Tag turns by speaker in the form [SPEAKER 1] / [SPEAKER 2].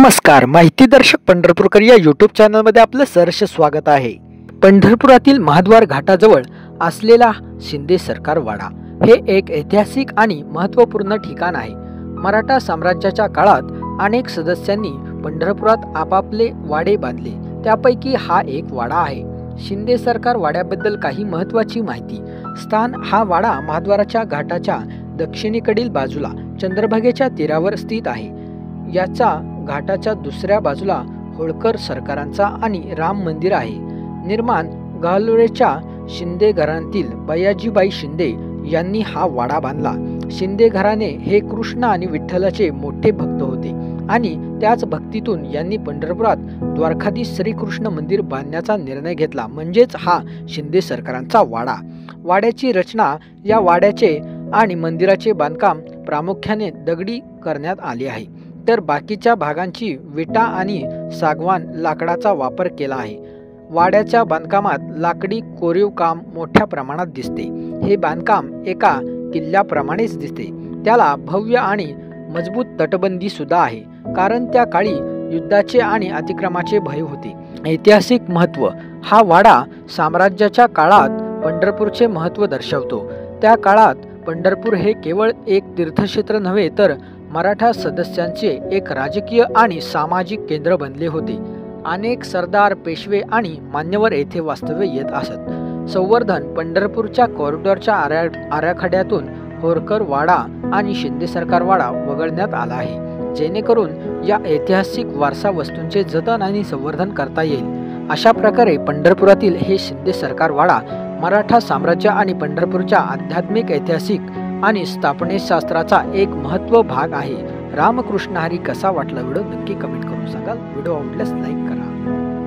[SPEAKER 1] नमस्कार, माहितीदर्शक पंढरपूरकर या यूट्यूब चॅनलमध्ये आपलं सहर्ष स्वागत आहे। पंढरपुरातील महाद्वार घाटाजवळ असलेला शिंदे सरकार वाडा हे एक ऐतिहासिक आणि महत्त्वपूर्ण ठिकाण आहे। मराठा साम्राज्याच्या काळात अनेक सदस्यांनी पंढरपुरात आपापले वाडे बांधले, त्यापैकी हा एक वाडा आहे। शिंदे सरकार वाड्याबद्दल काही महत्त्वाची माहिती। स्थान: हा वाडा महाद्वाराच्या घाटाच्या दक्षिणेकडील बाजूला चंद्रभागेच्या तीरावर स्थित आहे। याचा घाटाच्या दुसऱ्या बाजूला होळकर सरकारांचा आणि राम मंदिर आहे। निर्माण: गालोळेच्या शिंदे घराण्यातील बयाजीबाई शिंदे यांनी हा वाडा बांधला। शिंदे घराणे हे कृष्ण आणि विठ्ठलाचे मोठे भक्त होते आणि त्याच भक्तीतून यांनी पंढरपुरात द्वारकाधीश श्रीकृष्ण मंदिर बांधण्याचा निर्णय घेतला, म्हणजेच हा शिंदे सरकारांचा वाडा। वाड्याची रचना: या वाड्याचे आणि मंदिराचे बांधकाम प्रामुख्याने दगडी करण्यात आले आहे, तर बाकीच्या भागांची विटा आणि सागवान लाकडाचा वापर केला आहे। वाड्याच्या बांधकामात लाकडी कोरीव काम मोठ्या प्रमाणात दिसते। हे बांधकाम एका किल्ल्याप्रमाणेच दिसते। त्याला भव्य आणि मजबूत तटबंदी सुद्धा आहे, कारण त्या काळी युद्धाचे आणि अतिक्रमाचे भय होते। ऐतिहासिक महत्त्व: हा वाडा साम्राज्याच्या काळात पंढरपूरचे महत्त्व दर्शवतो। त्या काळात पंढरपूर हे केवळ एक तीर्थक्षेत्र नव्हे, तर मराठा सदस्यांचे एक राजकीय आणि सामाजिक केंद्र बनले होते। अनेक सरदार, पेशवे आणि मान्यवर येथे वास्तव्य येत असत। संवर्धन: पंढरपूरच्या कॉरिडॉरच्या आराखड्यातून होळकर वाडा आणि शिंदे सरकार वाडा वगळण्यात आला आहे, जेणेकरून या ऐतिहासिक वारसा वस्तूंचे जतन आणि संवर्धन करता येईल। अशा प्रकारे पंढरपुरातील हे शिंदे सरकार वाडा मराठा साम्राज्य आणि पंढरपूरच्या आध्यात्मिक, ऐतिहासिक आणि स्थापनेशास्त्राचा एक महत्त्व भाग आहे। रामकृष्ण हरी कसा वाटला व्हिडिओ नक्की कमेंट करून सांगाल। व्हिडिओ आवडल्यास लाईक करा।